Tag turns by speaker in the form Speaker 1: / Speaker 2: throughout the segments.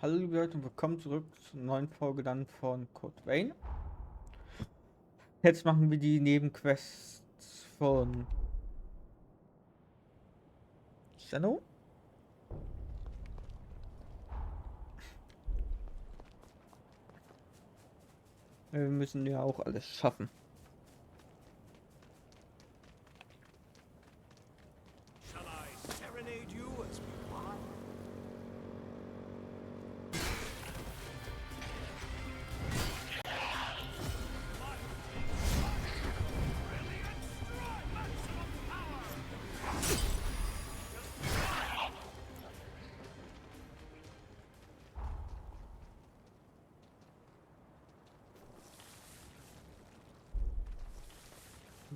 Speaker 1: Hallo liebe Leute und willkommen zurück zur neuen Folge dann von Code Vein. Jetzt machen wir die Nebenquests von Zeno. Wir müssen ja auch alles schaffen.
Speaker 2: Shall I serenade you as we fly?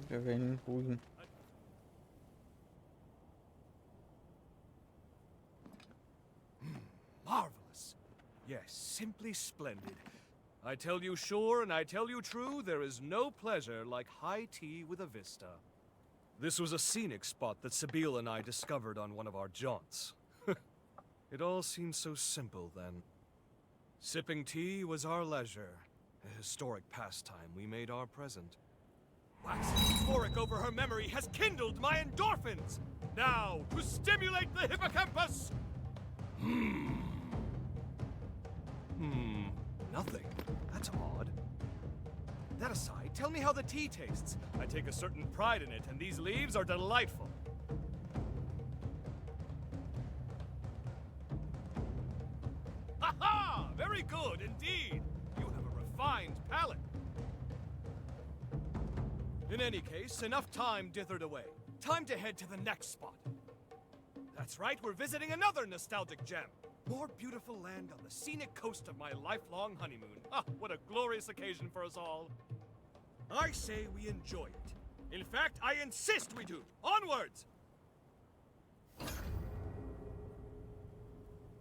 Speaker 1: Wir werden ruhen.
Speaker 2: Marvelous. Yes, simply splendid. I tell you sure and I tell you true, there is no pleasure like high tea with a vista. This was a scenic spot that Siegeln and I discovered on one of our jaunts. It all seemed so simple then. Sipping tea was our leisure, a historic pastime we made our present. Waxing euphoric over her memory has kindled my endorphins! Now, to stimulate the hippocampus! Nothing. That's odd. That aside, tell me how the tea tastes. I take a certain pride in it, and these leaves are delightful. Ha-ha! Very good, indeed. You have a refined palate. In any case, enough time dithered away. Time to head to the next spot. That's right, we're visiting another nostalgic gem. More beautiful land on the scenic coast of my lifelong honeymoon. Ah, what a glorious occasion for us all. I say we enjoy it. In fact, I insist we do. Onwards!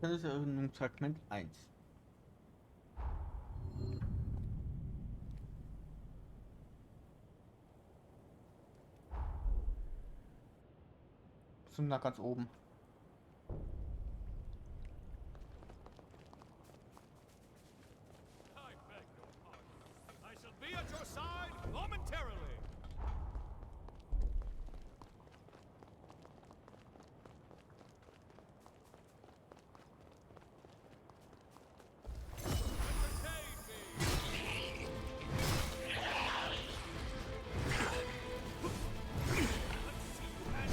Speaker 1: Das ist Erinnerungsfragment 1. Zum nach ganz oben.
Speaker 2: I beg your pardon. I shall be at your side momentarily. Entertain me. Let's see you and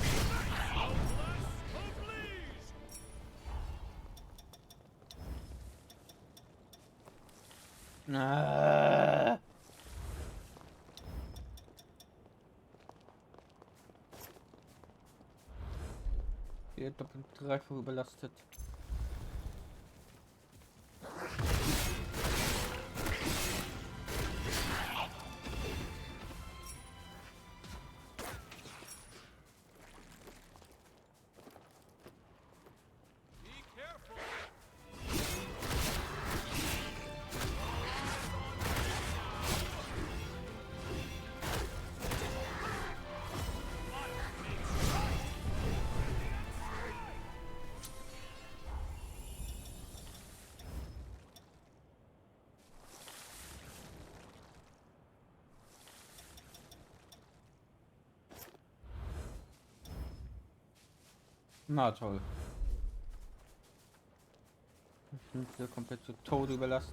Speaker 2: noblesse oblige.
Speaker 1: Hier doppelt dreifach überlastet.
Speaker 2: Be careful.
Speaker 1: Na toll. Ich bin hier komplett zu Tode überlastet.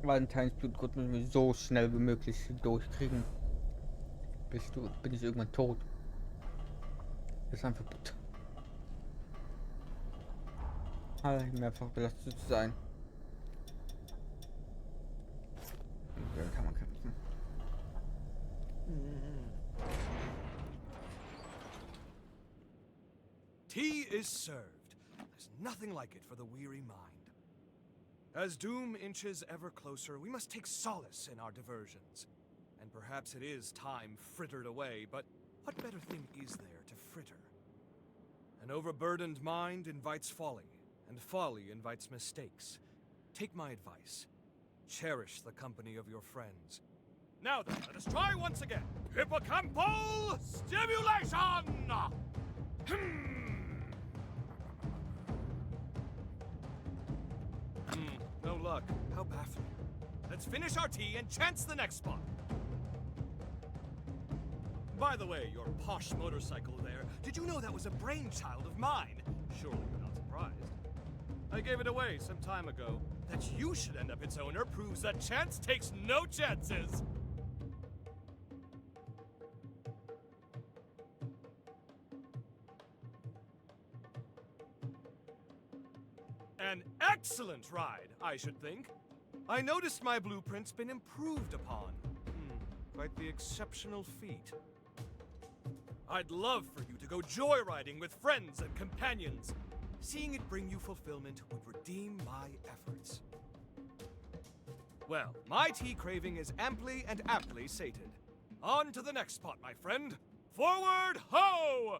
Speaker 1: Weil ein kleines Blutgrund müssen wir so schnell wie möglich durchkriegen. Bin ich irgendwann tot. Das ist einfach gut. Mehrfach belastet zu sein. Und dann kann man kämpfen.
Speaker 2: Tea is served. There's nothing like it for the weary mind. As doom inches ever closer, we must take solace in our diversions. And perhaps it is time frittered away, but what better thing is there to fritter? An overburdened mind invites folly, and folly invites mistakes. Take my advice. Cherish the company of your friends. Now then, let us try once again. Hippocampal stimulation! No luck. How baffling. Let's finish our tea and chance the next spot. By the way, your posh motorcycle there, did you know that was a brainchild of mine? Surely you're not surprised. I gave it away some time ago. That you should end up its owner proves that chance takes no chances. An excellent ride, I should think. I noticed my blueprint's been improved upon. Quite the exceptional feat. I'd love for you to go joyriding with friends and companions. Seeing it bring you fulfillment would redeem my efforts. Well, my tea craving is amply and aptly sated. On to the next spot, my friend. Forward, ho!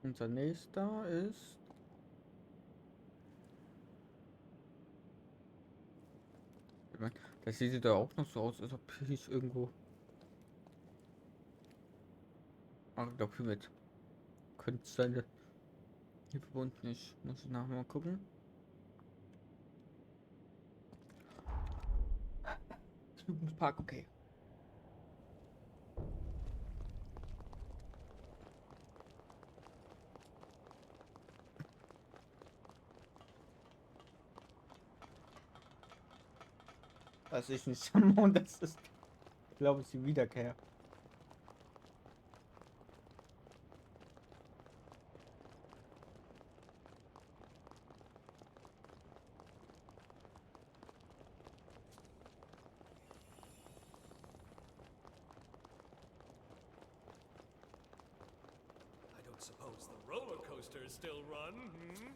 Speaker 1: Unser nächster ist... Das sieht da auch noch so aus, als ob ich irgendwo... Ach, ich glaube hiermit. Könnte es sein, dass hier verbunden ist. Muss ich nachher mal gucken. Übungspark, okay. Das ist nicht und das ist, glaube ich, die Wiederkehr.
Speaker 2: I don't suppose the roller coasters still run, hmm?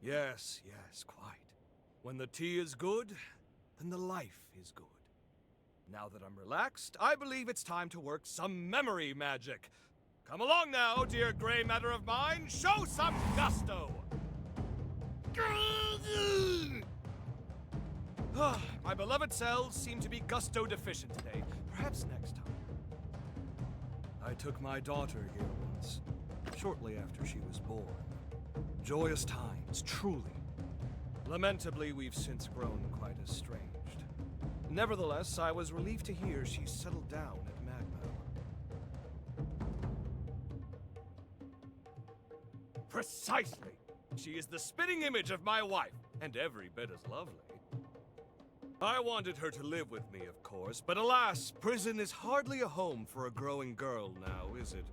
Speaker 2: Yes, yes, quite. When the tea is good, then the life is good. Now that I'm relaxed, I believe it's time to work some memory magic. Come along now, dear gray matter of mine, show some gusto! My beloved cells seem to be gusto deficient today. Perhaps next time. I took my daughter here once, shortly after she was born. Joyous times, truly. Lamentably, we've since grown quite estranged. Nevertheless, I was relieved to hear she's settled down at Magma. Precisely! She is the spitting image of my wife, and every bit as lovely. I wanted her to live with me, of course, but alas, prison is hardly a home for a growing girl now, is it?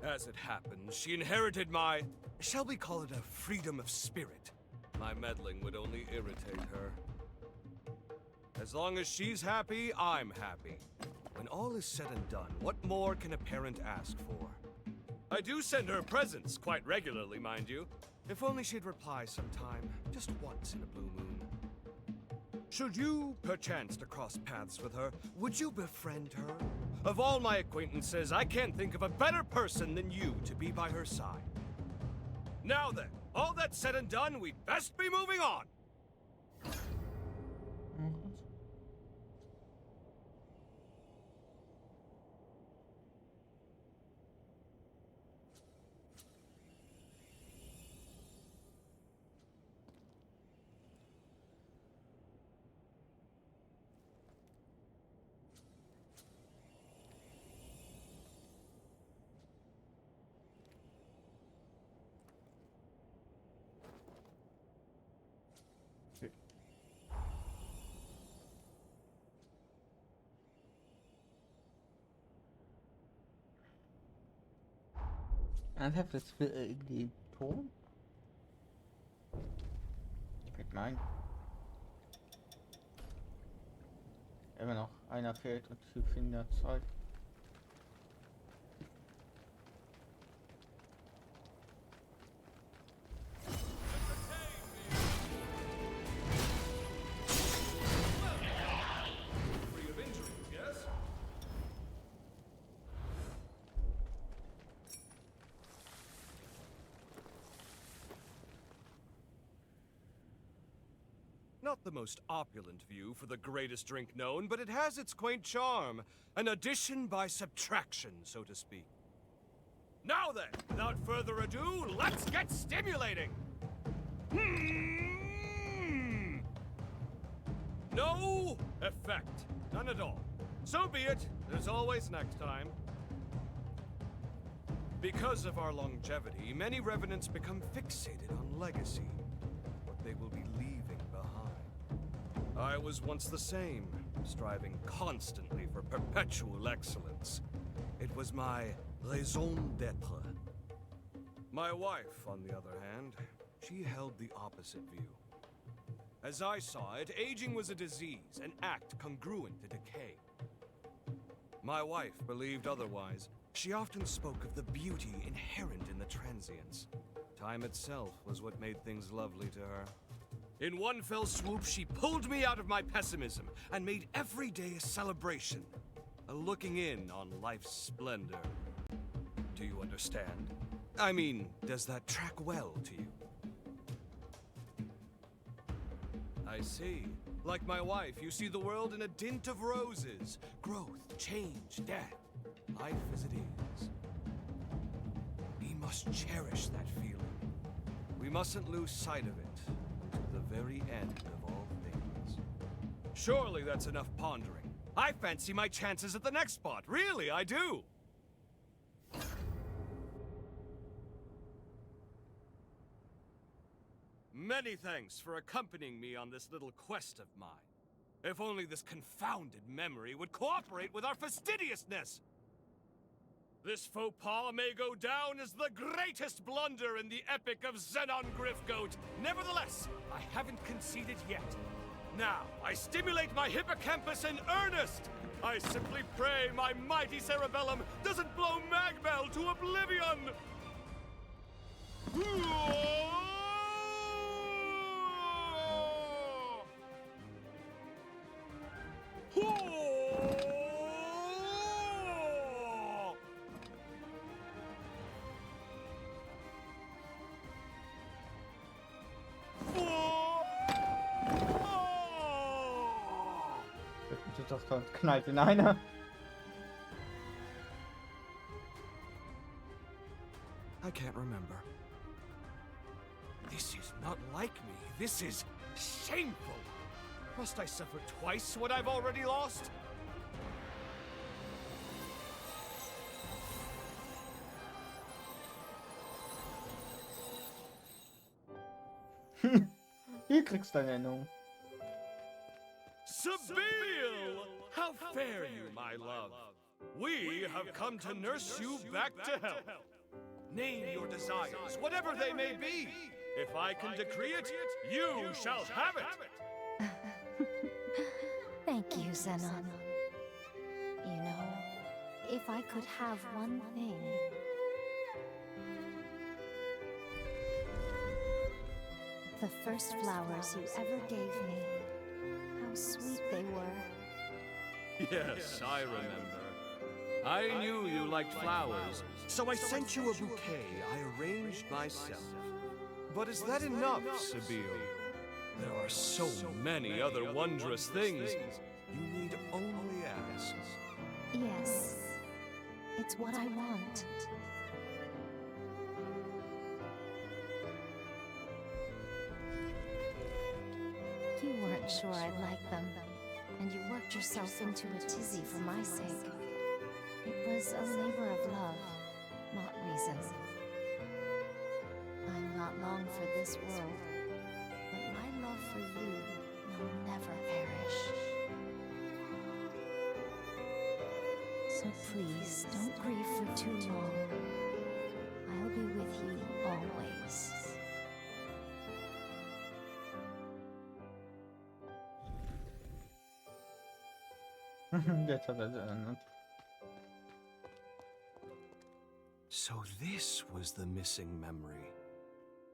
Speaker 2: As it happens, she inherited my, shall we call it a freedom of spirit? My meddling would only irritate her. As long as she's happy, I'm happy. When all is said and done, what more can a parent ask for? I do send her presents, quite regularly, mind you. If only she'd reply sometime, just once in a blue moon. Should you, perchance, to cross paths with her, would you befriend her? Of all my acquaintances, I can't think of a better person than you to be by her side. Now then, all that said and done, we'd best be moving on!
Speaker 1: Ernsthaft, das will irgendwie Ton? Ich fällt mir ein. Immer noch einer fehlt und die finden Zeit.
Speaker 2: Not the most opulent view for the greatest drink known, but it has its quaint charm. An addition by subtraction, so to speak. Now then, without further ado, let's get stimulating! No effect. None at all. So be it. There's always next time. Because of our longevity, many revenants become fixated on legacy. What they will be leaving behind. I was once the same, striving constantly for perpetual excellence. It was my raison d'être. My wife, on the other hand, she held the opposite view. As I saw it, aging was a disease, an act congruent to decay. My wife believed otherwise. She often spoke of the beauty inherent in the transience. Time itself was what made things lovely to her. In one fell swoop, she pulled me out of my pessimism and made every day a celebration, a looking in on life's splendor. Do you understand? I mean, does that track well to you? I see. Like my wife, you see the world in a dint of roses. Growth, change, death. Life as it is. We must cherish that feeling. We mustn't lose sight of it until the very end of all things. Surely that's enough pondering. I fancy my chances at the next spot. Really, I do. Many thanks for accompanying me on this little quest of mine. If only this confounded memory would cooperate with our fastidiousness! This faux pas may go down as the greatest blunder in the epic of Xenon Griffgoat. Nevertheless, I haven't conceded yet. Now, I stimulate my hippocampus in earnest! I simply pray my mighty cerebellum doesn't blow Magbell to oblivion!
Speaker 1: Das knallt in einer.
Speaker 2: I can't remember. This is not like me. This is shameful. Must I suffer twice what I've already lost?
Speaker 1: Hier kriegst du deine Erinnerung.
Speaker 2: Siegeln! How fare you, my love? We have come to nurse you back to health. Name your desires, whatever they may be. If I can decree it, you shall have it.
Speaker 3: Thank you, Zenon. You know, if I could have one thing... The first flowers you ever gave me. How sweet they were.
Speaker 2: Yes, I remember. I knew you liked flowers, so I sent you a bouquet I arranged myself. But is that enough, Siegeln? There are so many other wondrous things. You need only ask.
Speaker 3: Yes, it's what I want. You weren't sure I'd like them, and you worked yourself into a tizzy for my sake. It was a labor of love, not reason. I'm not long for this world, but my love for you will never perish. So please, don't grieve for too long. I'll be with you always.
Speaker 1: Jetzt hat er es erinnert.
Speaker 2: So this was the missing memory.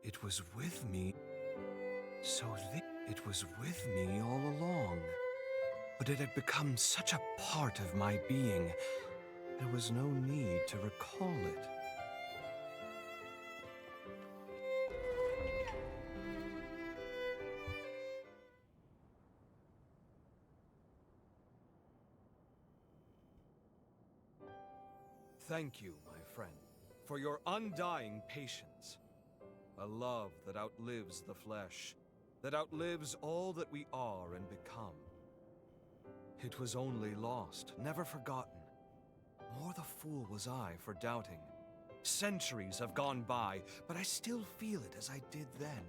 Speaker 2: It was with me. It was with me all along. But it had become such a part of my being, there was no need to recall it. Thank you, my friend, for your undying patience. A love that outlives the flesh, that outlives all that we are and become. It was only lost, never forgotten. More the fool was I for doubting. Centuries have gone by, but I still feel it as I did then.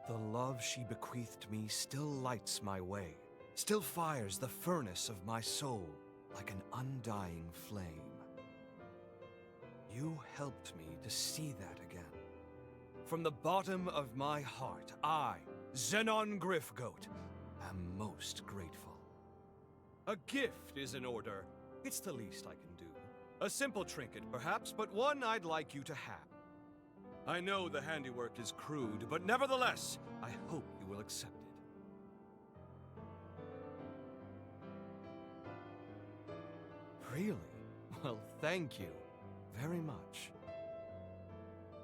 Speaker 2: The love she bequeathed me still lights my way, still fires the furnace of my soul like an undying flame. You helped me to see that again. From the bottom of my heart, I, Zenon Griffgoat, am most grateful. A gift is in order. It's the least I can do. A simple trinket, perhaps, but one I'd like you to have. I know the handiwork is crude, but nevertheless, I hope you will accept it. Really? Well, thank you very much.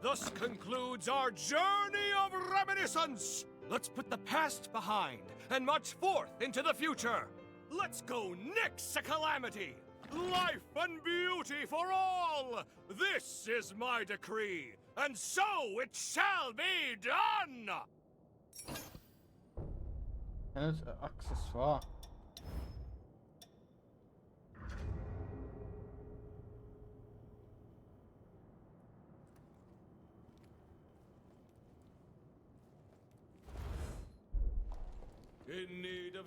Speaker 2: Thus concludes our journey of reminiscence. Let's put the past behind and march forth into the future. Let's go nix a calamity. Life and beauty for all. This is my decree, and so it shall be done.
Speaker 1: Das Accessoire.
Speaker 2: In need of...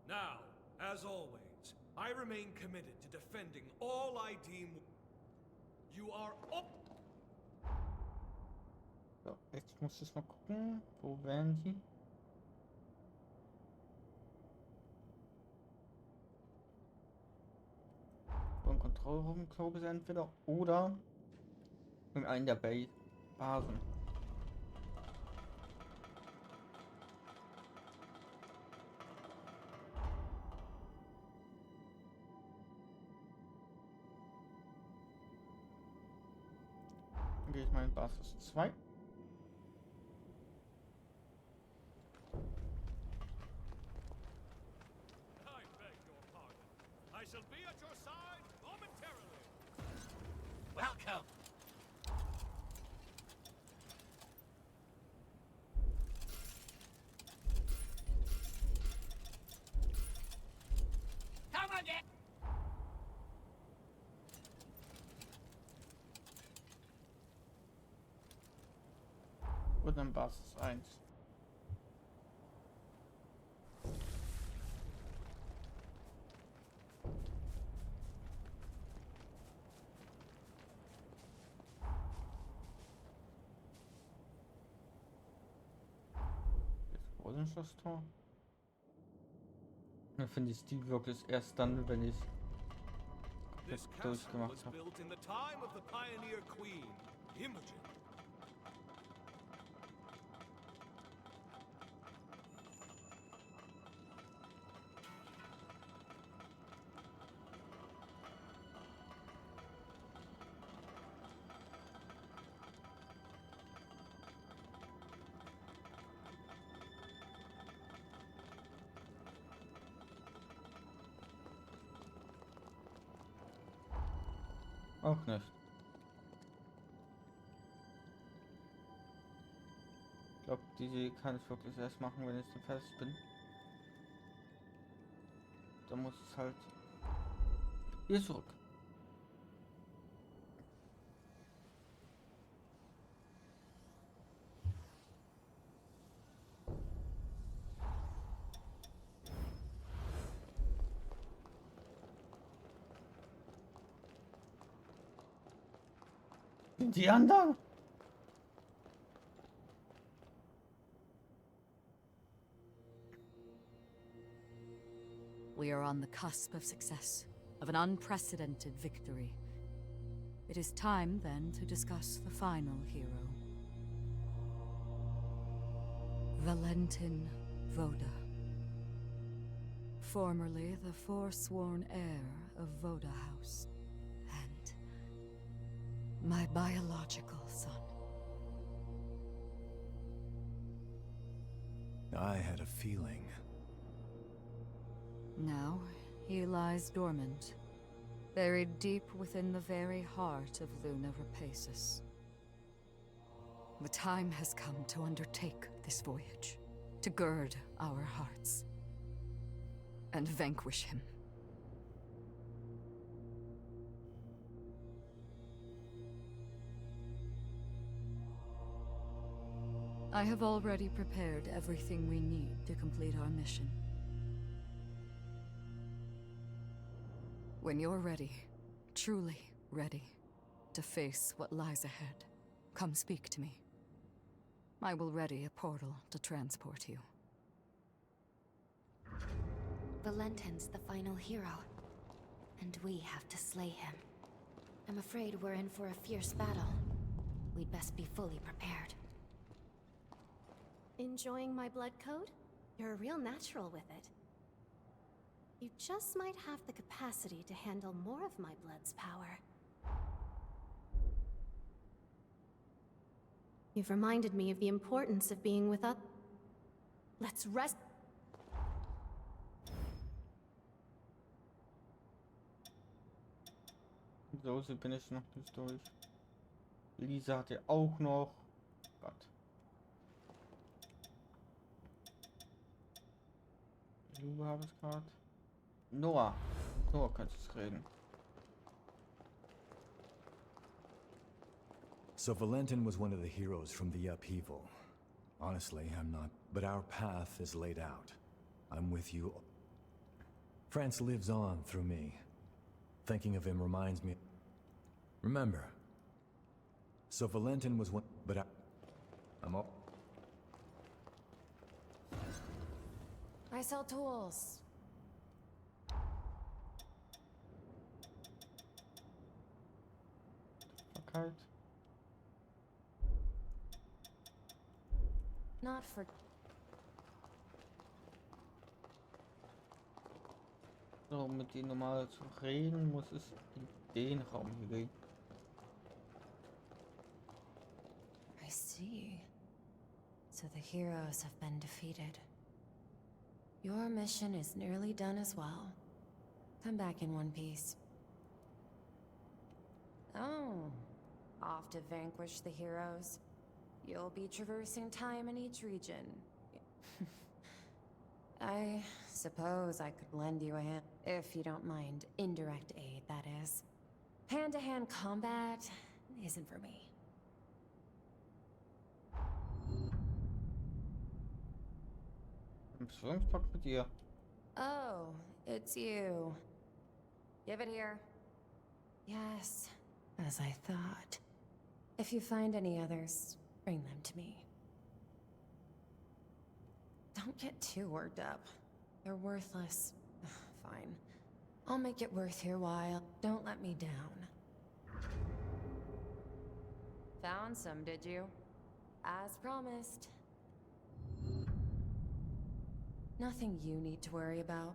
Speaker 2: Now, as always, I remain committed to defending all I deem... You are up...
Speaker 1: So, jetzt muss ich mal gucken. Wo wären die? So ein Kontrollraum, glaube ich, entweder. Oder in einen der Basen. Dann gehe ich mal in Basis 2.
Speaker 2: I shall be at your side momentarily.
Speaker 4: Welcome. Come on, Jack.
Speaker 1: Und dann Basis 1. Jetzt wurde nicht das Tor. Dann finde ich die wirklich erst dann, wenn ich
Speaker 2: This
Speaker 1: das
Speaker 2: castle
Speaker 1: durchgemacht
Speaker 2: was
Speaker 1: habe.
Speaker 2: built in the time of the pioneer queen, Imogen.
Speaker 1: Auch nicht. Ich glaube, diese kann ich wirklich erst machen, wenn ich dann fertig bin. Dann muss es halt hier zurück. Die anderen?
Speaker 5: We are on the cusp of success, of an unprecedented victory. It is time, then, to discuss the final hero. Valentin Voda. Formerly the forsworn heir of Voda House. And my biological son.
Speaker 6: I had a feeling.
Speaker 5: Now, he lies dormant, buried deep within the very heart of Luna Rapaces. The time has come to undertake this voyage, to gird our hearts, and vanquish him. I have already prepared everything we need to complete our mission. When you're ready, truly ready, to face what lies ahead, come speak to me. I will ready a portal to transport you.
Speaker 3: Valentin's the final hero, and we have to slay him. I'm afraid we're in for a fierce battle. We'd best be fully prepared. Enjoying my blood code? You're a real natural with it. You just might have the capacity to handle more of my blood's power. You've reminded me of the importance of being with us. Let's rest.
Speaker 1: So, sie bin ich noch nicht durch. Lisa hat ja auch noch. Gott. Lube habe ich gerade. Noah. Noah könnte ich reden.
Speaker 6: So Valentin was one of the heroes from the upheaval. Honestly, I'm not. But our path is laid out. I'm with you. France lives on through me. Thinking of him reminds me. Remember. So Valentin was one. But I'm all.
Speaker 3: I sell tools.
Speaker 1: Okay.
Speaker 3: Not for...
Speaker 1: So, mit denen normal zu reden, muss es in den Raum hier gehen.
Speaker 3: I see. So the heroes have been defeated. Your mission is nearly done as well. Come back in one piece. Oh, off to vanquish the heroes. You'll be traversing time in each region. I suppose I could lend you a hand, if you don't mind indirect aid, that is. Hand-to-hand combat isn't for me.
Speaker 1: einen Beziehungspakt mit ihr.
Speaker 3: Oh, it's you. Give it here. Yes, as I thought. If you find any others, bring them to me. Don't get too worked up. They're worthless. Fine. I'll make it worth your while. Don't let me down. Found some, did you? As promised. Nothing you need to worry about.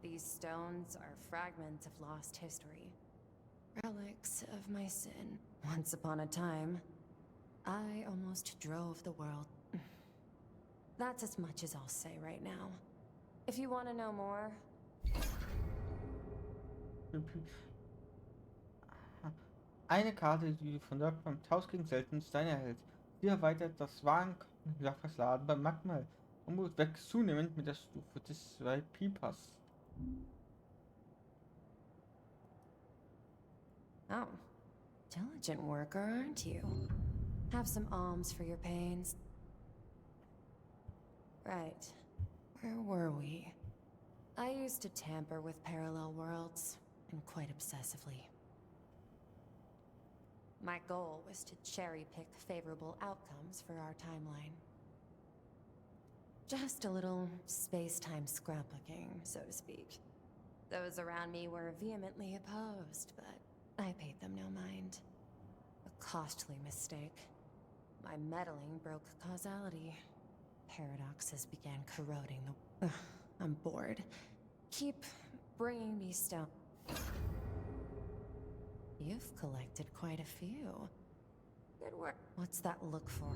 Speaker 3: These stones are fragments of lost history. Relics of my sin. Once upon a time, I almost drove the world. That's as much as I'll say right now. If you want to know more...
Speaker 1: Eine Karte, die du von dort beim Tausch gegen seltene Steine erhältst. Sie erweitert das Warenladen beim Magmal und wächst zunehmend mit der Stufe des 2Pipas.
Speaker 3: Oh. Diligent worker, aren't you? Have some alms for your pains. Right. Where were we? I used to tamper with parallel worlds, and quite obsessively. My goal was to cherry-pick favorable outcomes for our timeline. Just a little space-time scrapbooking, so to speak. Those around me were vehemently opposed, but I paid them no mind. A costly mistake. My meddling broke causality. Paradoxes began corroding the... I'm bored. Keep bringing me stone. You've collected quite a few. Good work. What's that look for?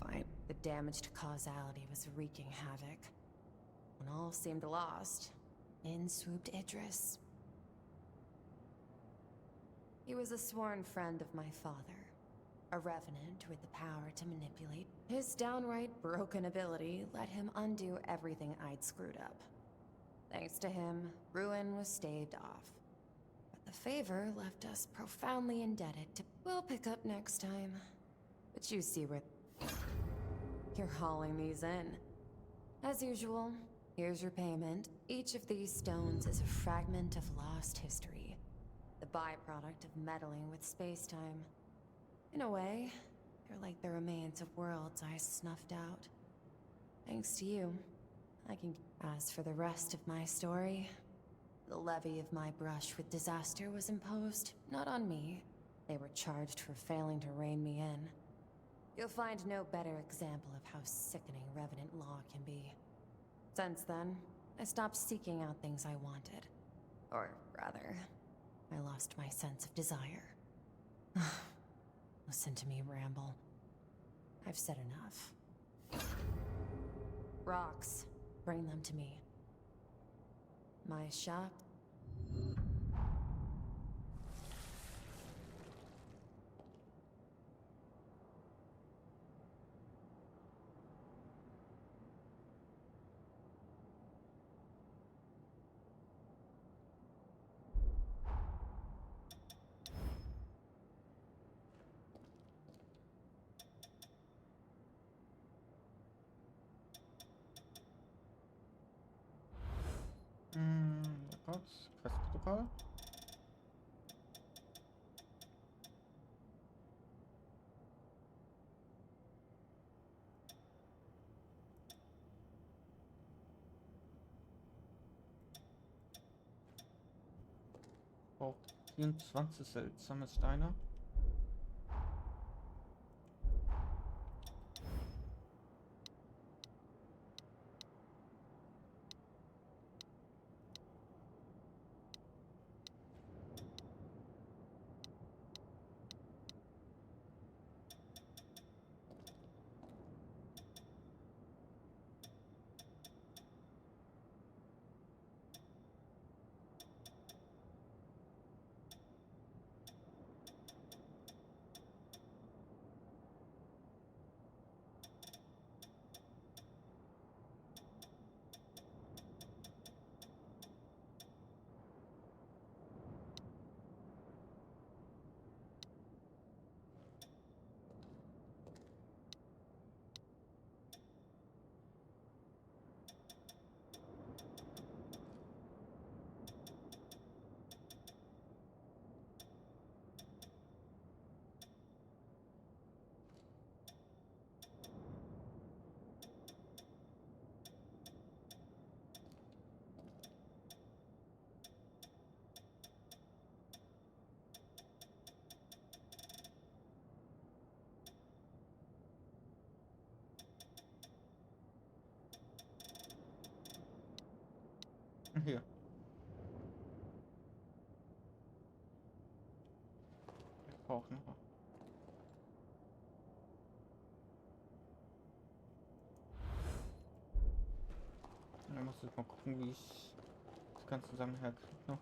Speaker 3: Fine. The damage to causality was wreaking havoc. When all seemed lost, in swooped Idris. He was a sworn friend of my father. A revenant with the power to manipulate. His downright broken ability let him undo everything I'd screwed up. Thanks to him, ruin was staved off. But the favor left us profoundly indebted to... We'll pick up next time. But you see where... You're hauling these in. As usual, here's your payment. Each of these stones is a fragment of lost history. The byproduct of meddling with space-time. In a way, they're like the remains of worlds I snuffed out. Thanks to you, I can... As for the rest of my story, the levy of my brush with disaster was imposed, not on me. They were charged for failing to rein me in. You'll find no better example of how sickening Revenant law can be. Since then, I stopped seeking out things I wanted. Or rather, I lost my sense of desire. Listen to me ramble. I've said enough. Rocks. Bring them to me. My shop...
Speaker 1: Kurz, Questprotokoll. Braucht 24 seltsame Steine. Hier. Wir brauchen noch. Da muss ich mal gucken, wie ich das Ganze zusammen herkriege noch.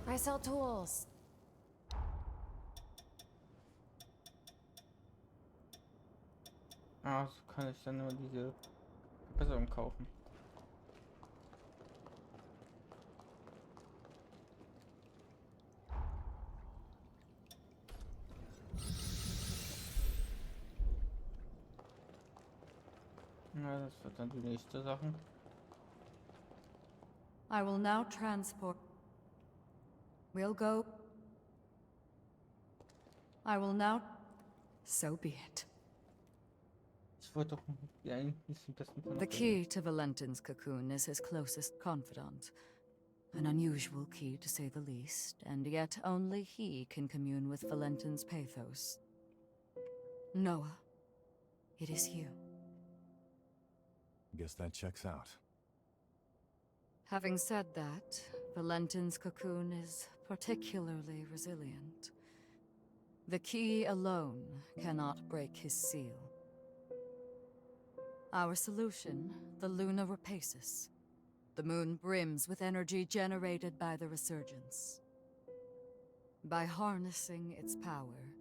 Speaker 3: I sell tools.
Speaker 1: Ah, so kann ich dann nur diese Verbesserung kaufen. Na, das wird dann die nächste Sache.
Speaker 5: I will now transport. We'll go. I will now. So be it.
Speaker 1: Ich wollte doch die eigentlich die besten von
Speaker 5: The key to Valentin's cocoon is his closest confidant. An unusual key, to say the least, and yet only he can commune with Valentin's pathos. Noah, it is you.
Speaker 6: Guess that checks out.
Speaker 5: Having said that, Valentin's cocoon is particularly resilient. The key alone cannot break his seal. Our solution, the Luna Rapaces. The moon brims with energy generated by the resurgence. By harnessing its power,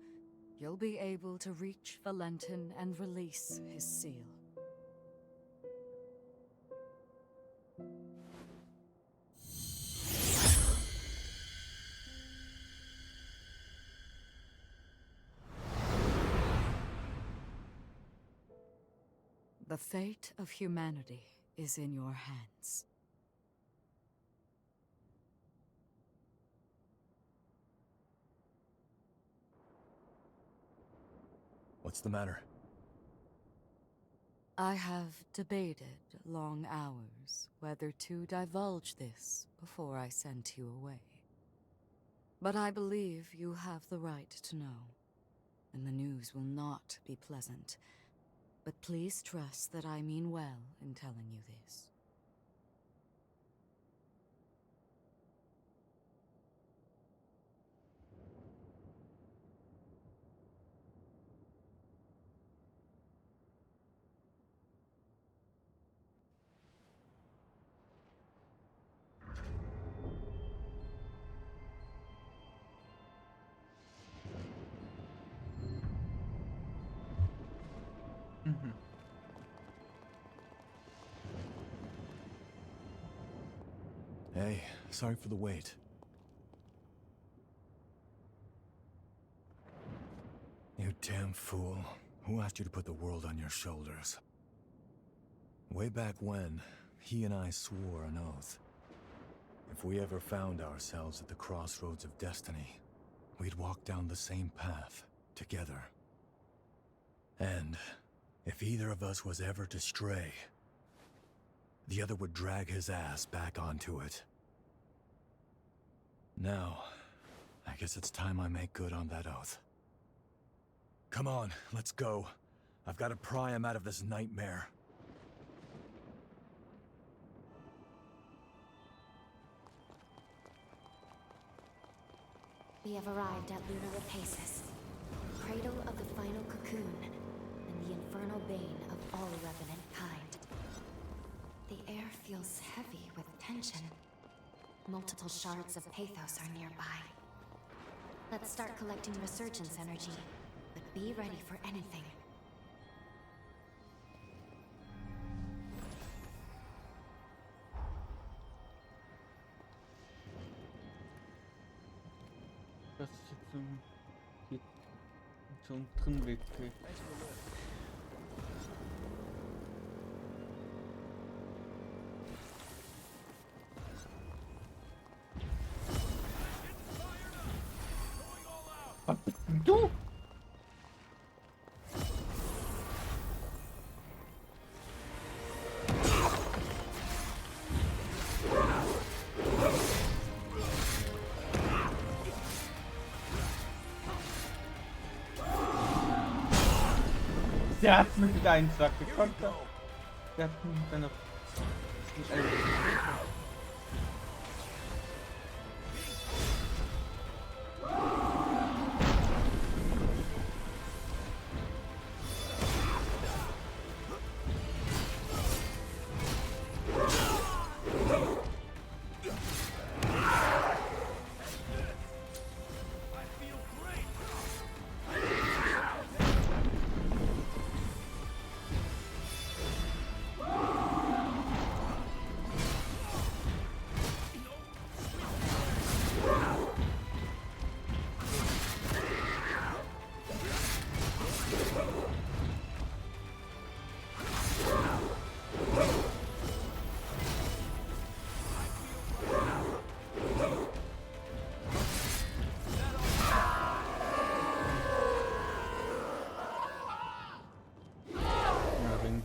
Speaker 5: you'll be able to reach Valentin and release his seal. The fate of humanity is in your hands.
Speaker 6: What's the matter?
Speaker 5: I have debated long hours whether to divulge this before I sent you away. But I believe you have the right to know, and the news will not be pleasant. But please trust that I mean well in telling you this.
Speaker 1: Mhm.
Speaker 6: Hey, sorry for the wait. You damn fool. Who asked you to put the world on your shoulders? Way back when, he and I swore an oath. If we ever found ourselves at the crossroads of destiny, we'd walk down the same path, together. And if either of us was ever to stray, the other would drag his ass back onto it. Now, I guess it's time I make good on that oath. Come on, let's go. I've got to pry him out of this nightmare.
Speaker 3: We have arrived at Luna Rapaces, cradle of the final cocoon, and the infernal bane of all revenant kind. The air feels heavy with tension. Multiple shards of pathos are nearby. Let's start collecting resurgence energy, but be ready for anything.
Speaker 1: Das ist jetzt hier zum drin Weg. Was bist denn du? Der hat mich mit einem Schlag gekontert. Der hat mich dann noch mit einem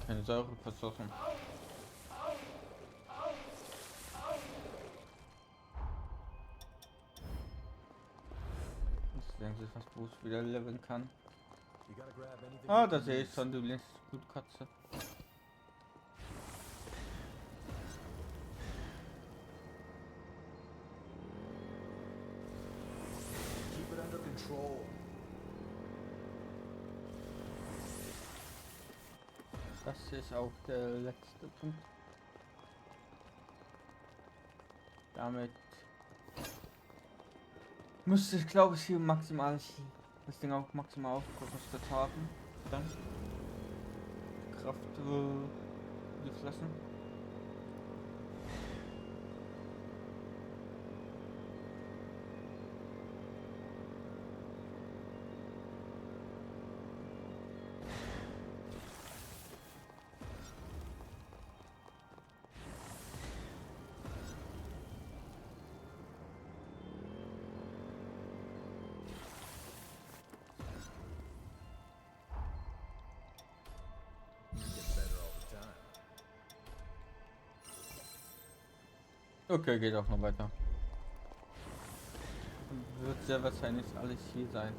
Speaker 1: keine Säure versoffen. Jetzt denken Sie fast, wo ich wieder leveln kann. Ah, da sehe ich schon, du lässt gut Katze.
Speaker 6: Keep it under control.
Speaker 1: Das ist auch der letzte Punkt. Damit müsste ich, glaube ich, hier maximal das Ding auch maximal aufgerüstet haben. Dann Kraft gefressen. Okay, geht auch noch weiter. Wird sehr wahrscheinlich alles hier sein.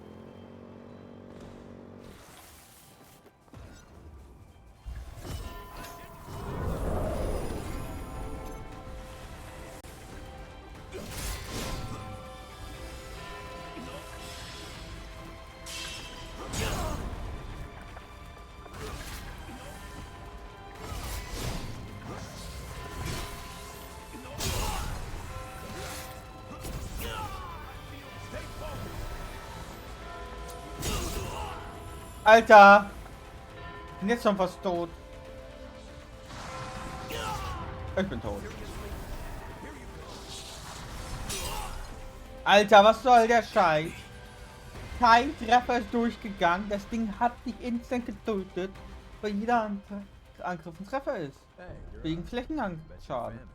Speaker 1: Alter! Bin jetzt schon fast tot. Ich bin tot. Alter, was soll der Scheiß? Kein Treffer ist durchgegangen. Das Ding hat dich instant getötet, weil jeder Angriff ein Treffer ist. Wegen Flächenschaden.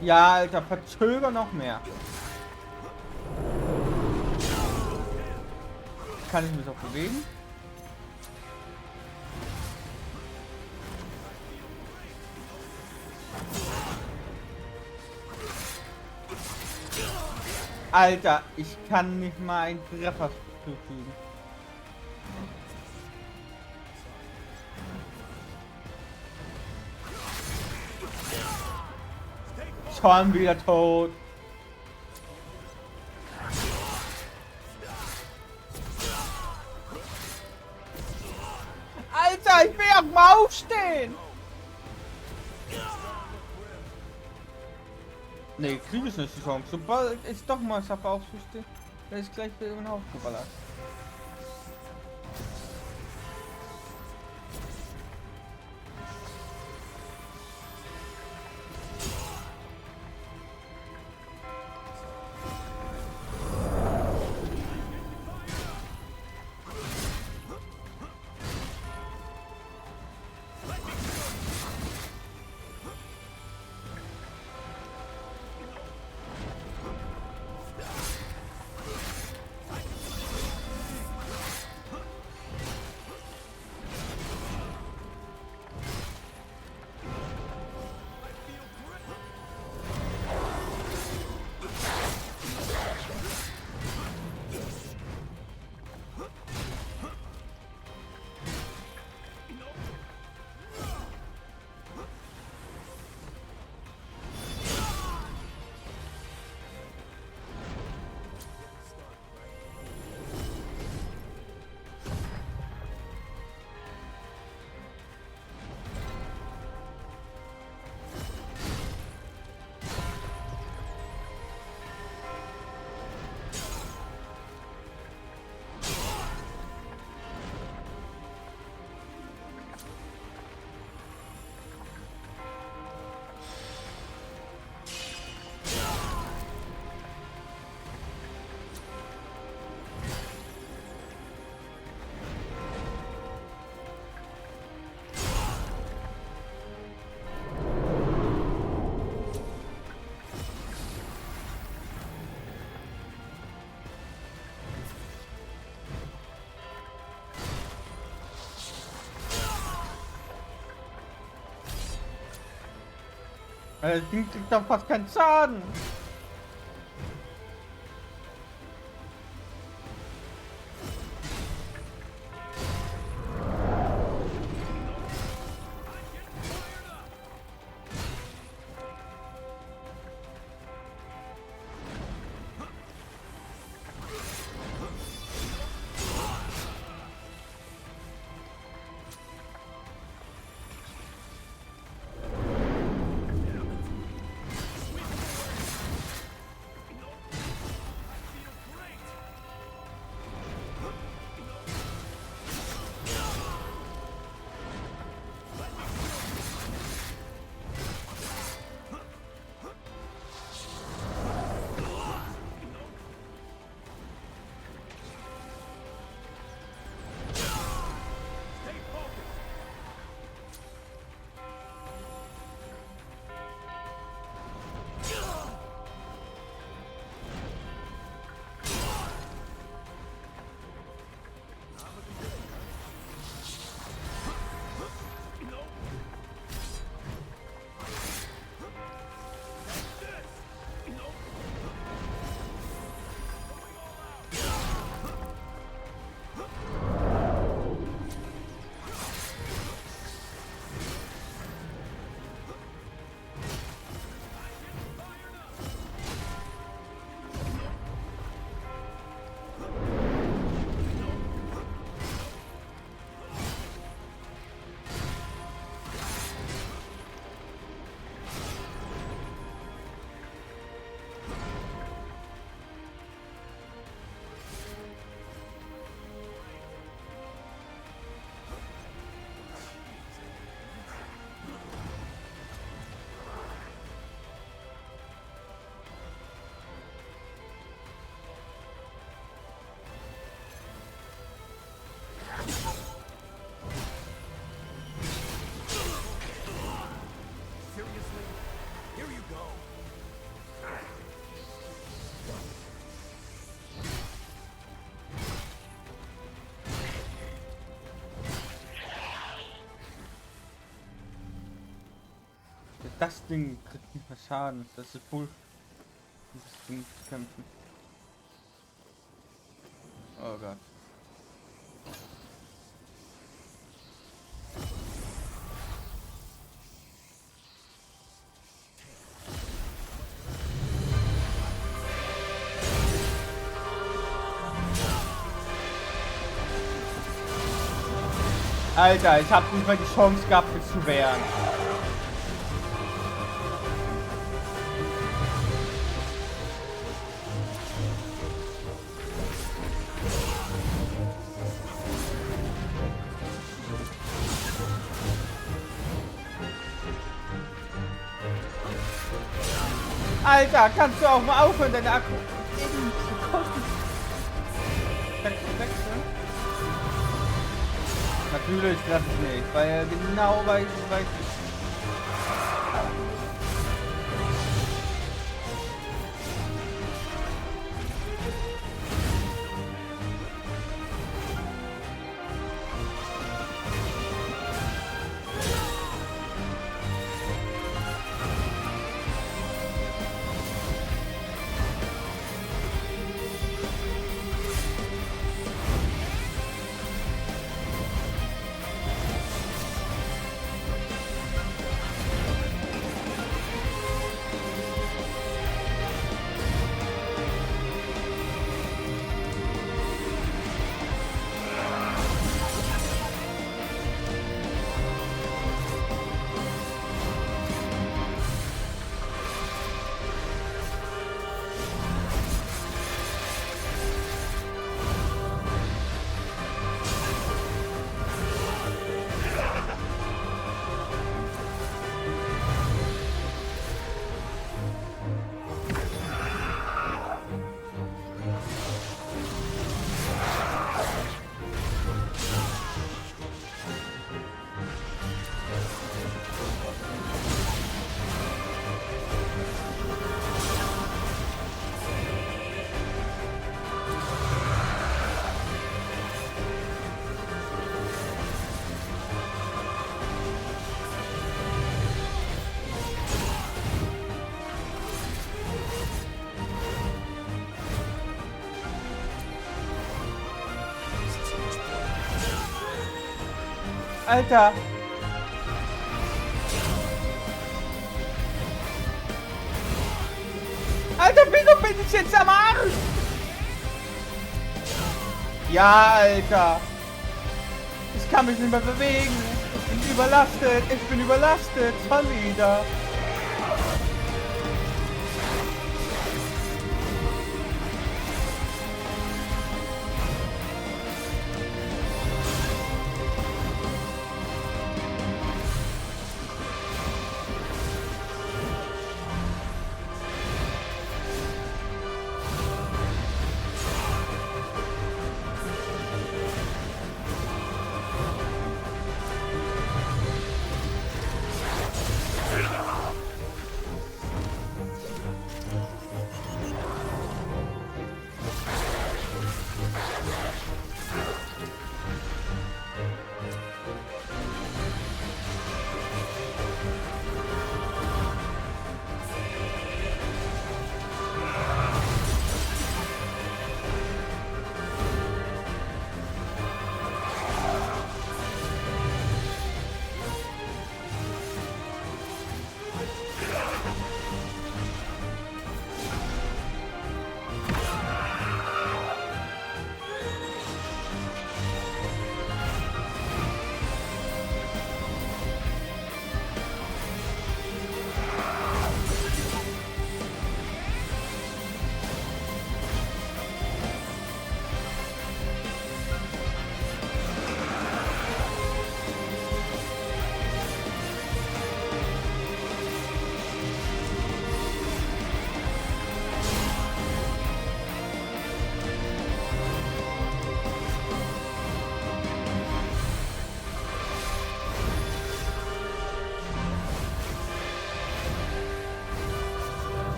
Speaker 1: Ja, Alter, verzöger noch mehr. Kann ich mich auch bewegen? Alter, ich kann nicht mal einen Treffer zufügen. Schon wieder tot. Alter, ich will auf dem Aufstehen. Nee, krieg ich nicht die Chance. Sobald ich doch mal schaffe aufzustehen, werde ich gleich wieder in den Haufen geballert. Das Ding kriegt doch fast keinen Schaden. Das Ding kriegt nicht mehr Schaden. Das ist wohl dieses Ding zu kämpfen. Oh Gott. Alter, ich hab nicht mal die Chance gehabt, mich zu wehren. Alter, kannst du auch mal aufhören, deine Akku eben zu kosten? Natürlich treffe ich nicht, weil er genau weiß, ich. Alter. Alter, wieso bin ich jetzt am Arsch? Ja, Alter. Ich kann mich nicht mehr bewegen. Ich bin überlastet. Ich bin überlastet. Schon wieder.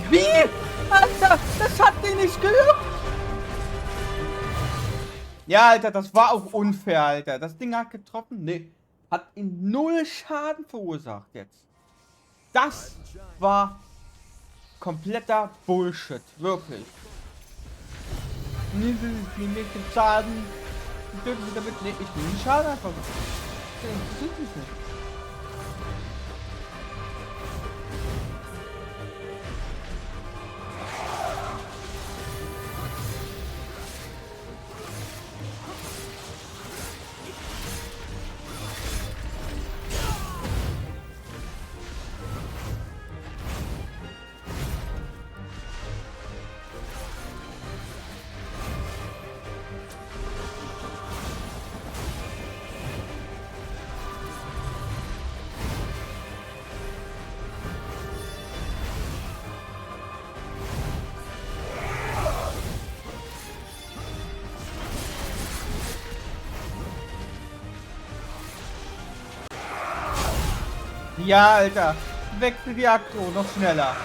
Speaker 1: Wie? Alter, das hat den nicht gejuckt. Ja, Alter, das war auch unfair, Alter. Das Ding hat getroffen. Nee, hat ihm 0 Schaden verursacht jetzt. Das war kompletter Bullshit. Wirklich. Nee, die nicht den Schaden. Die dürfen sie damit. Nee, ich will den Schaden einfach. Das interessiert mich nicht. Ja, Alter. Wechsel die Akro noch schneller.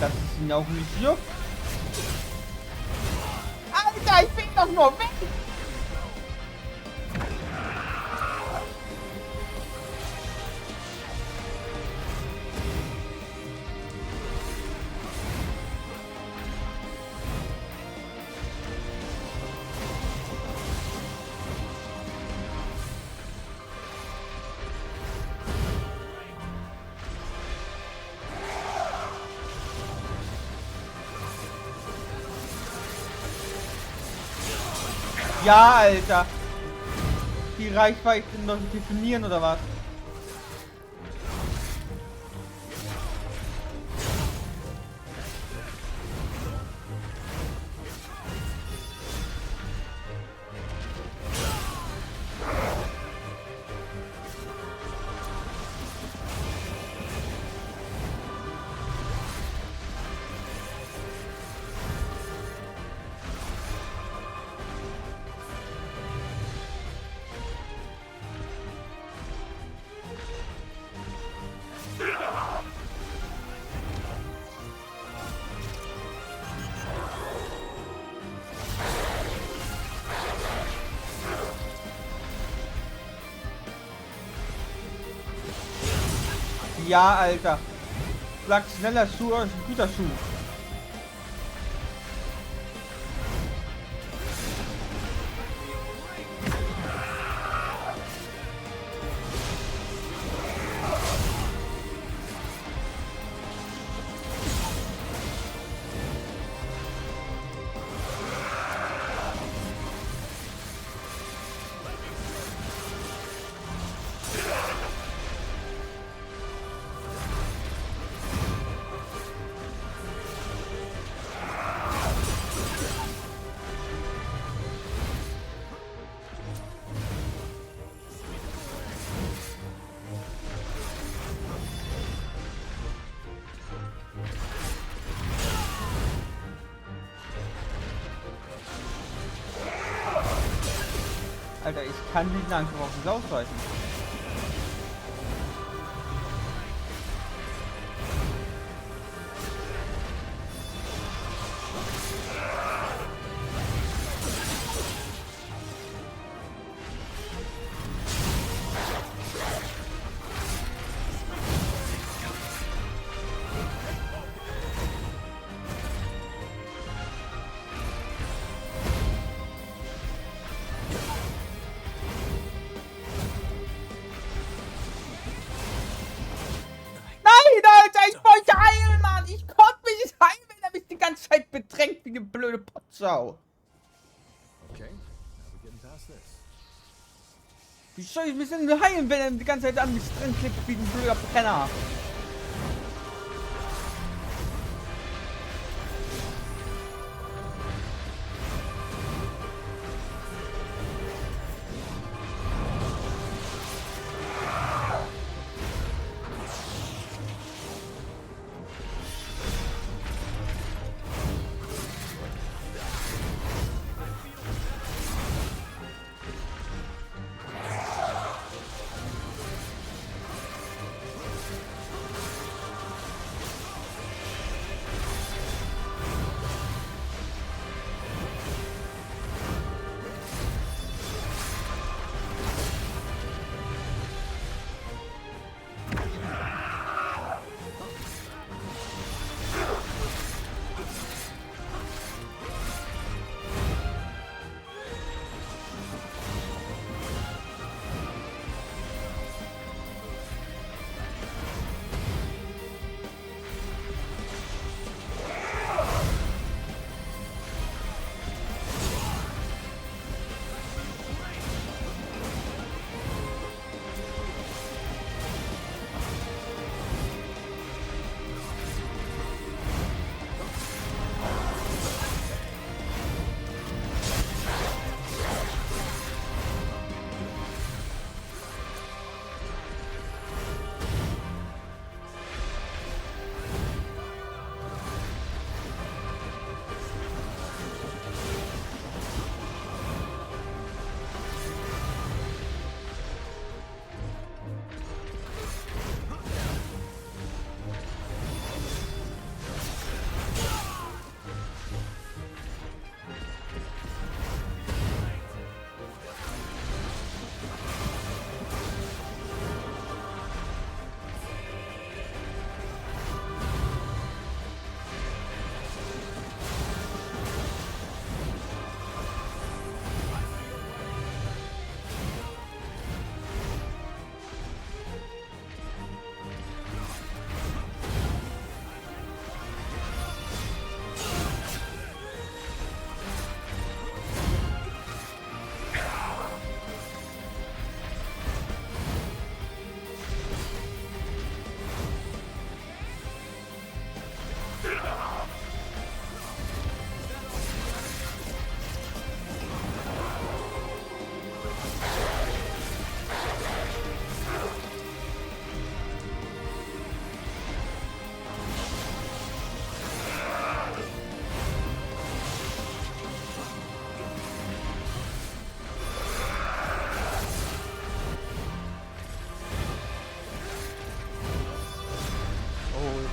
Speaker 1: Dass es ihn auch nicht juckt. Alter, ich bin doch nur weg. Ja, Alter. Die Reichweite noch definieren oder was? Ja, Alter. Schlag schneller zu, ist ein guter Schuh. Alter, ich kann diesen Angriff auch nicht ausweichen. Ich wollte heilen, Mann! Ich konnte mich nicht heilen, wenn er mich die ganze Zeit bedrängt wie eine blöde Potsau.
Speaker 6: Okay, now we're getting past this.
Speaker 1: Wie soll ich mich denn heilen, wenn er die ganze Zeit an mich dran klickt wie ein blöder Penner?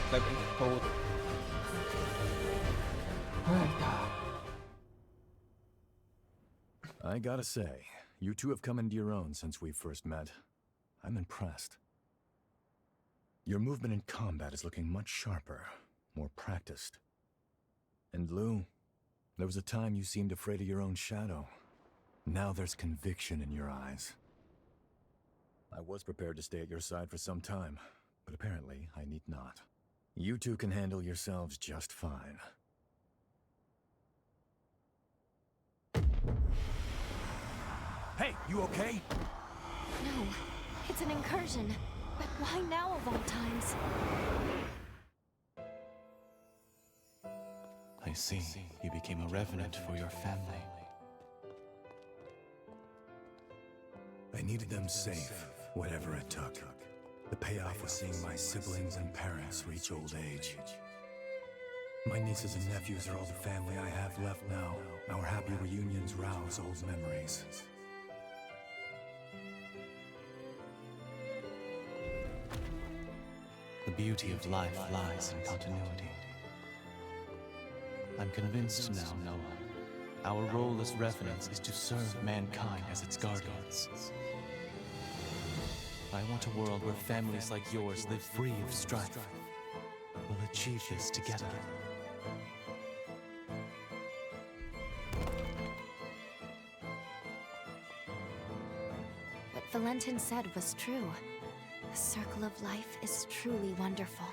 Speaker 1: Bleib ich tot.
Speaker 6: I gotta say, you two have come into your own since we first met. I'm impressed. Your movement in combat is looking much sharper, more practiced. And Lou, there was a time you seemed afraid of your own shadow. Now there's conviction in your eyes. I was prepared to stay at your side for some time, but apparently I need not. You two can handle yourselves just fine.
Speaker 7: Hey, you okay?
Speaker 8: No, it's an incursion. But why now of all times?
Speaker 7: I see. You became a revenant for your family.
Speaker 6: I needed them safe, whatever it took. The payoff was seeing my siblings and parents reach old age. My nieces and nephews are all the family I have left now. Our happy reunions rouse old memories.
Speaker 7: The beauty of life lies in continuity. I'm convinced now, Noah. Our role as revenants is to serve mankind as its guardians. I want a world where families like yours live free of strife. We'll achieve this together.
Speaker 8: What Valentin said was true. The circle of life is truly wonderful.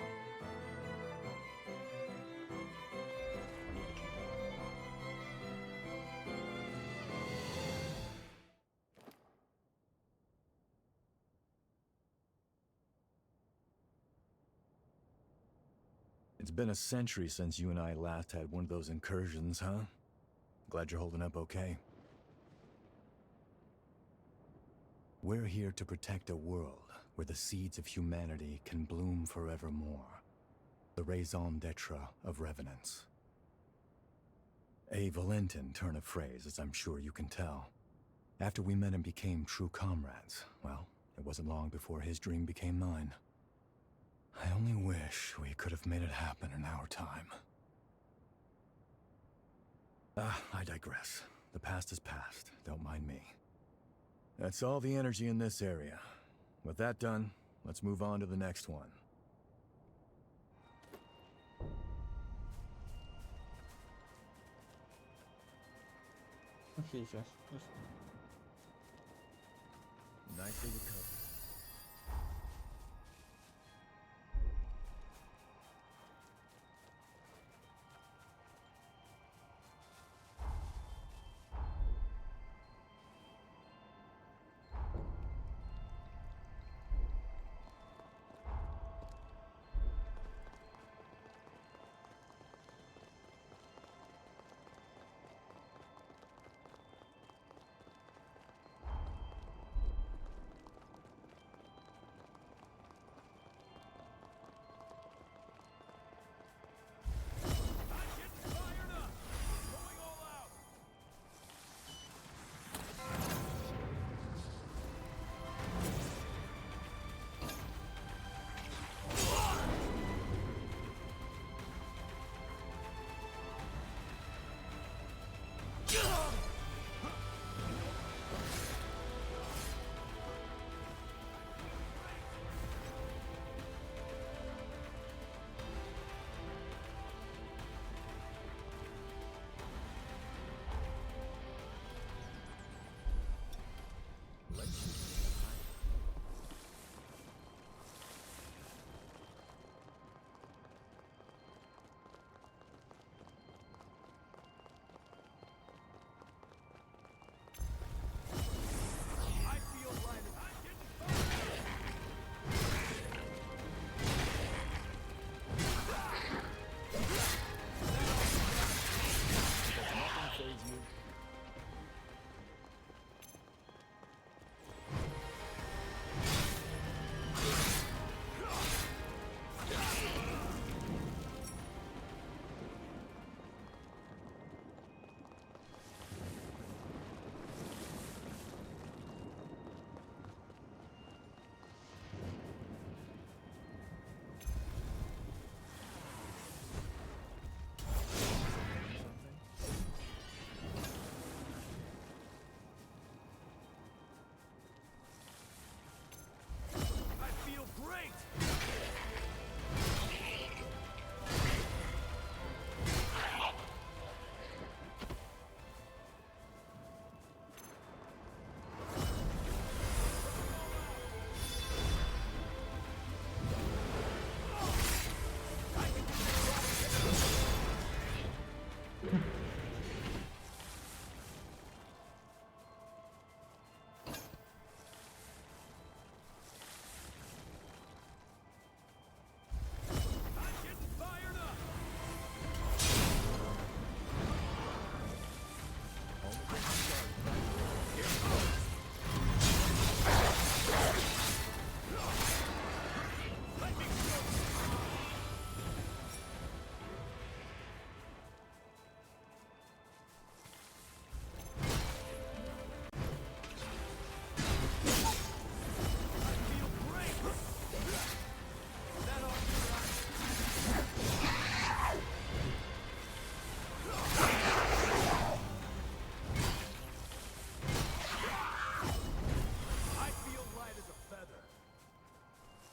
Speaker 6: It's been a century since you and I last had one of those incursions, huh? Glad you're holding up okay. We're here to protect a world where the seeds of humanity can bloom forevermore. The raison d'etre of revenants. A Valentin turn of phrase, as I'm sure you can tell. After we met and became true comrades, well, it wasn't long before his dream became mine. I only wish we could have made it happen in our time. I digress. The past is past. Don't mind me. That's all the energy in this area. With that done, let's move on to the next one.
Speaker 1: Jesus.
Speaker 6: Nicely recovered.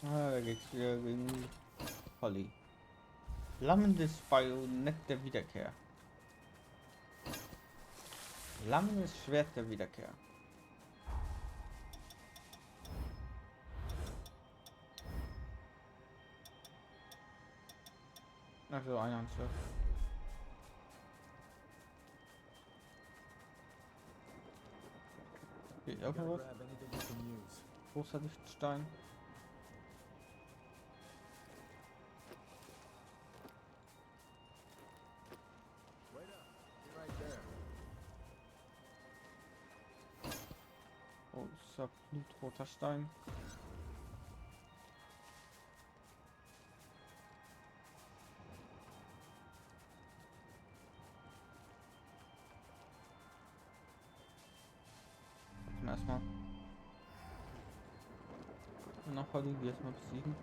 Speaker 1: Ah, da geht's wieder gegen Holly. Flammendes Bajonett der Wiederkehr. Flammendes Schwert der Wiederkehr. Also ein Handschrift. Geht irgendwas? Großer Lichtstein. Oh, ist ja blutroter Stein. Erstmal. Und noch Holly, die erstmal besiegen.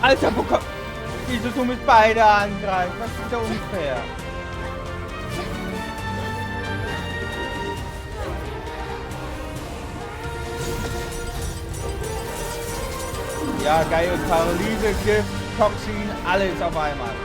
Speaker 1: Alter, wo kommt... Wieso du mit beide angreifen? Was ist da unfair? Ja, geil. Paralyse, Gift, Toxin, alles auf einmal.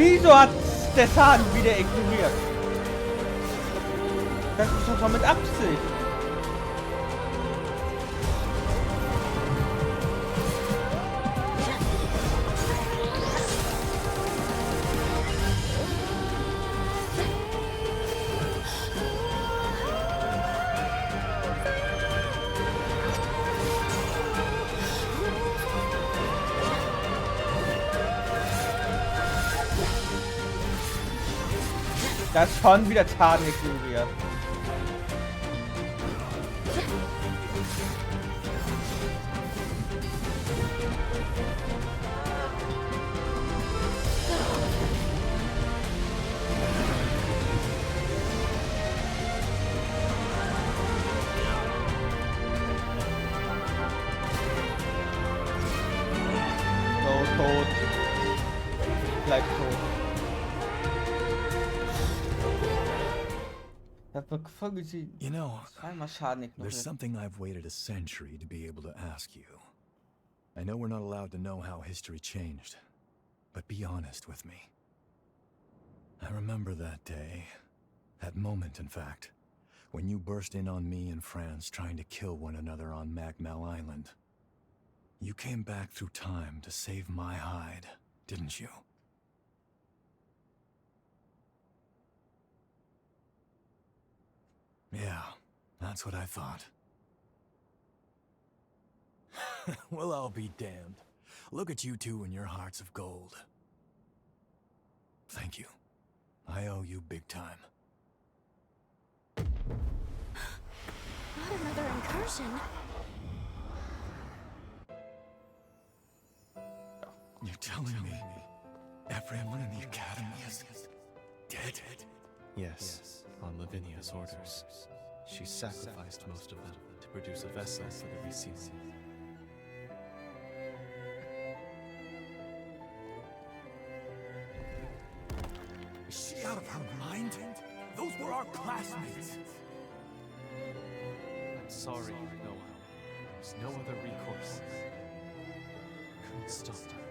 Speaker 1: Wieso hat der Schaden wieder ignoriert? Das ist doch schon mit Absicht. Das ist schon wieder Schaden ignoriert. So, tot. Bleib tot.
Speaker 6: You know,
Speaker 1: Zweimal Schaden
Speaker 6: there's
Speaker 1: ignoriert.
Speaker 6: something I've waited a century to be able to ask you. I know we're not allowed to know how history changed, but be honest with me. I remember that day, that moment in fact, when you burst in on me and France trying to kill one another on Magmel Island. You came back through time to save my hide, didn't you? Yeah, that's what I thought. Well, I'll be damned. Look at you two and your hearts of gold. Thank you. I owe you big time.
Speaker 8: Not another incursion.
Speaker 6: You're telling me everyone in the Academy is dead?
Speaker 7: Yes, on Lavinia's orders. She sacrificed most of them to produce a vessel for the resealing.
Speaker 6: Is she out of her mind? Those were our classmates.
Speaker 7: I'm sorry, Noah. There's no other recourse. Couldn't stop her.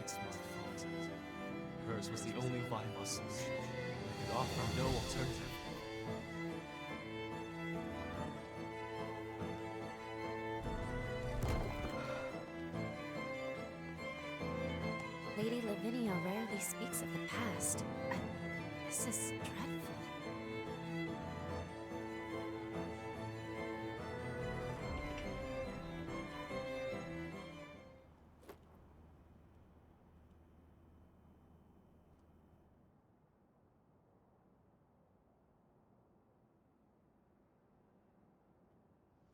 Speaker 7: It's my fault. Hers was the only viable solution. I could offer no alternative.
Speaker 8: Lady Lavinia rarely speaks of the past. This is dreadful.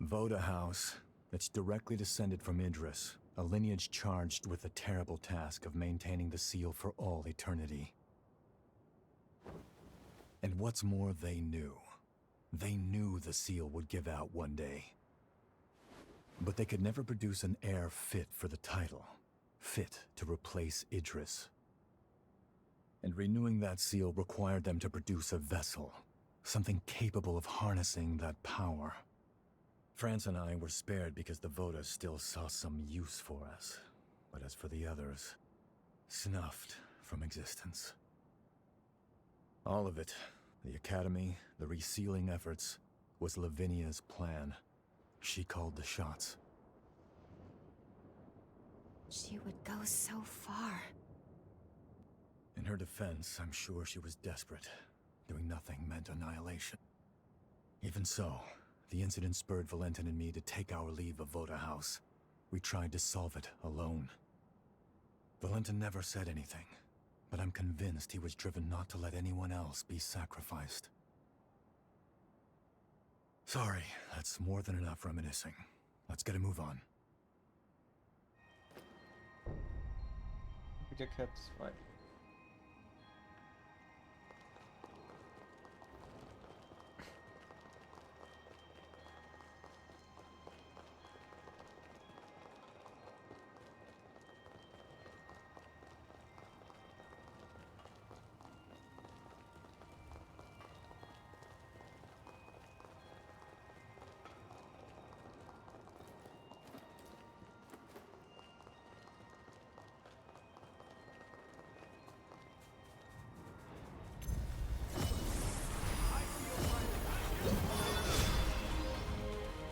Speaker 6: Voda House, it's directly descended from Idris, a lineage charged with the terrible task of maintaining the seal for all eternity. And what's more, they knew. They knew the seal would give out one day. But they could never produce an heir fit for the title, fit to replace Idris. And renewing that seal required them to produce a vessel, something capable of harnessing that power. France and I were spared because the Voda still saw some use for us. But as for the others, snuffed from existence. All of it, the Academy, the resealing efforts, was Lavinia's plan. She called the shots.
Speaker 8: She would go so far.
Speaker 6: In her defense, I'm sure she was desperate. Doing nothing meant annihilation. Even so, the incident spurred Valentin and me to take our leave of Voda House. We tried to solve it alone. Valentin never said anything, but I'm convinced he was driven not to let anyone else be sacrificed. Sorry, that's more than enough reminiscing. Let's get a move on.
Speaker 1: Wieder Cat 2.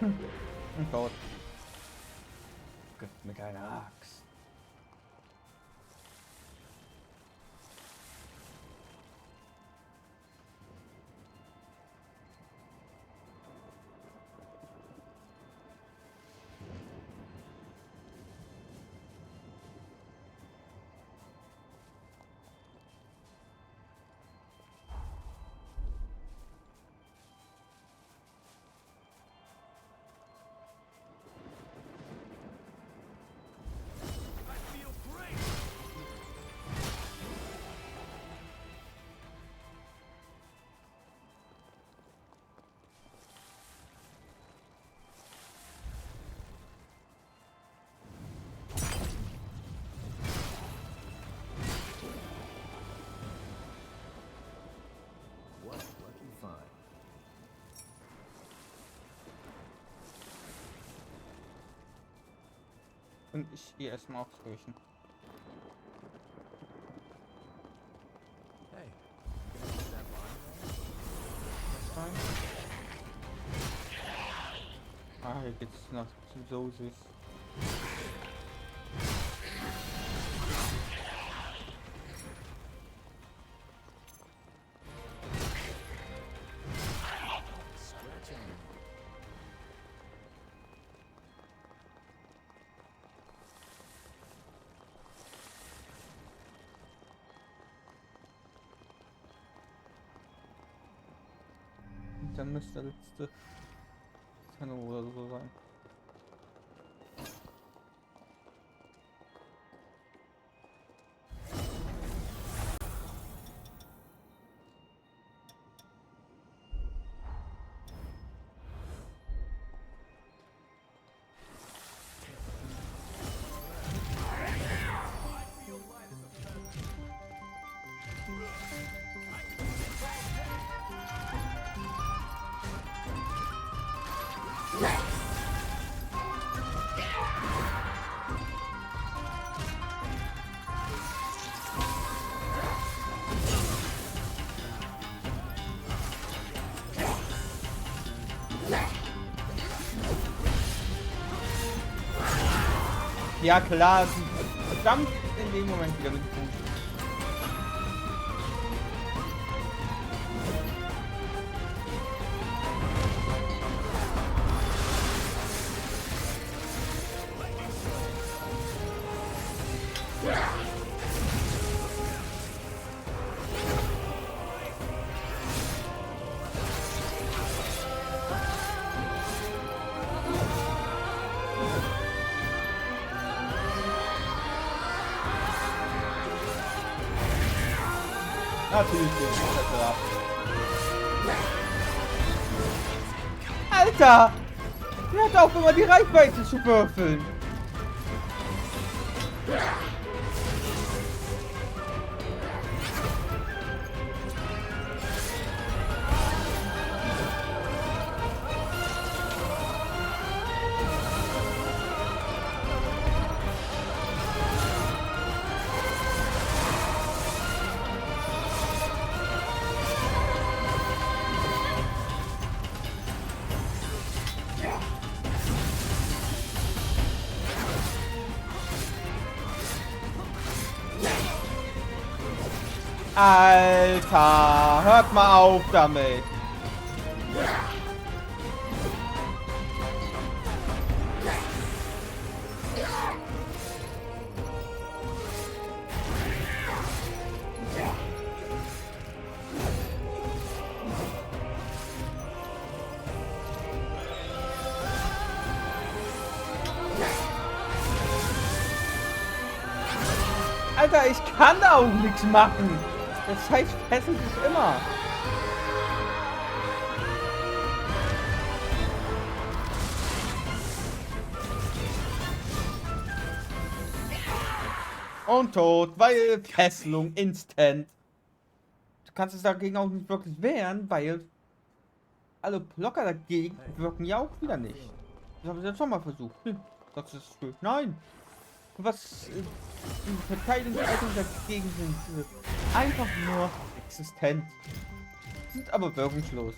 Speaker 1: Und dort. Gibt mit einer Axt. Und ich gehe erstmal aufs Kirchen.
Speaker 6: Hey.
Speaker 1: Ah, hier geht's nach Sosis. Dann müsste der letzte Kanone oder so sein. Ja klar, verdammt in dem Moment wieder mit dem Punkt. Natürlich geht es ab. Alter! Der hat auch immer die Reichweite zu würfeln. Alter, hört mal auf damit. Alter, ich kann da auch nichts machen. Das heißt, fesselt sich immer. Und tot, weil Fesselung instant. Du kannst es dagegen auch nicht wirklich wehren, weil alle Blocker dagegen wirken ja auch wieder nicht. Das habe ich jetzt schon mal versucht. Das ist schön. Nein. Was die Verteidigungsleistungen dagegen sind einfach nur existent, sind aber wirkungslos.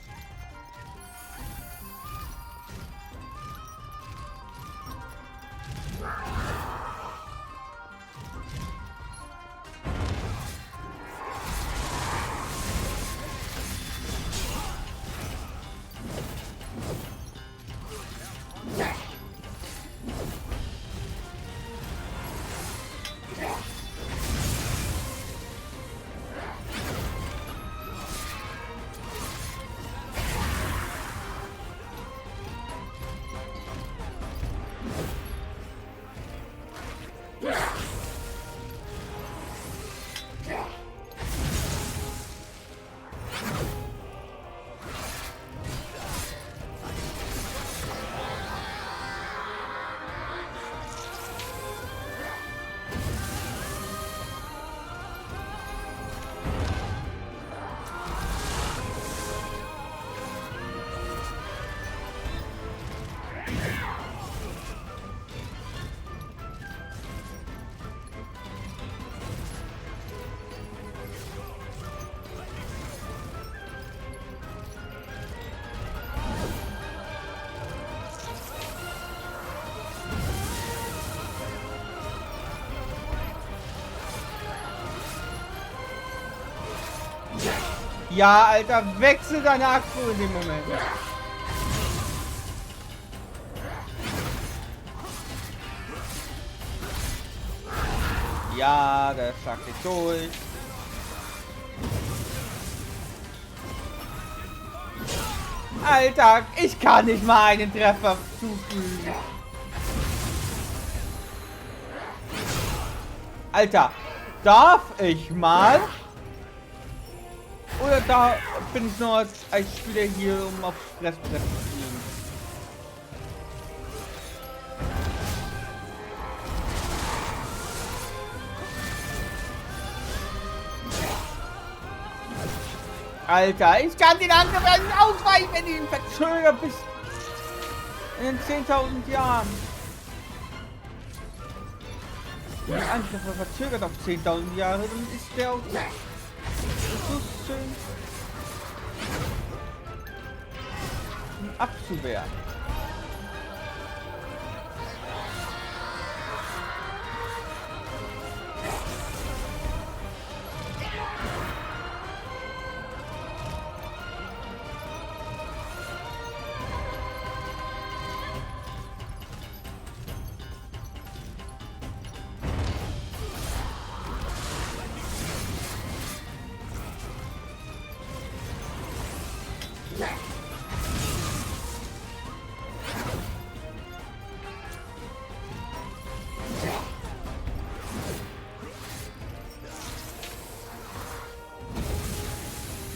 Speaker 1: Ja, Alter, wechsel deine Akku in dem Moment. Ja, der Schlag geht durch. Alter, ich kann nicht mal einen Treffer zufügen. Alter, darf ich mal? Oder da bin ich nur als Spieler hier, um aufs Fressbrett zu fliegen? Alter, ich kann den Angriff nicht ausweichen, wenn ich ihn verzögere bis in den 10.000 Jahren. Wenn der Angriff verzögert auf 10.000 Jahre, dann ist der auch so schön abzuwehren.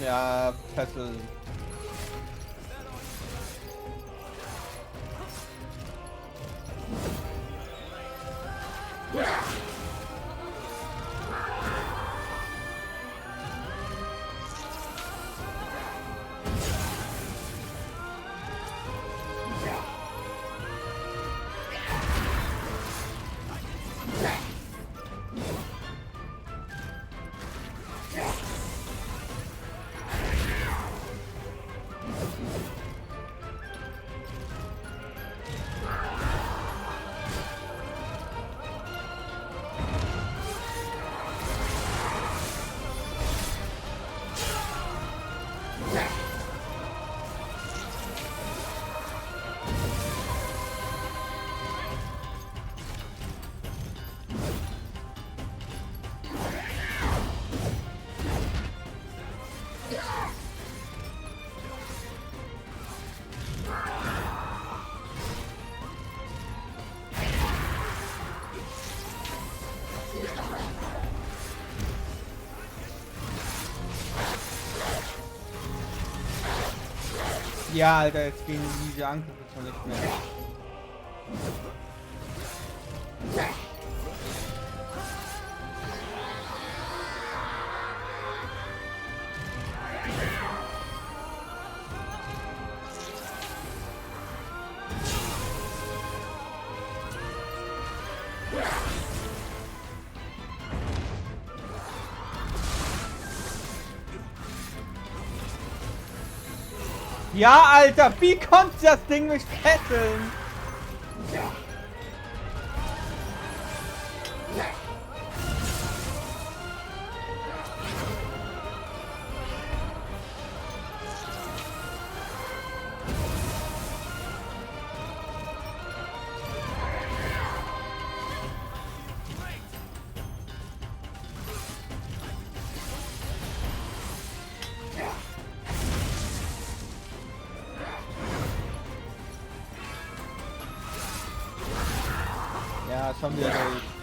Speaker 1: Ja, Fessel. Ja, Alter, jetzt gehen diese Angriffe schon nicht mehr. Ja, Alter, wie konnte das Ding mich fesseln? Ja, schon wieder durch.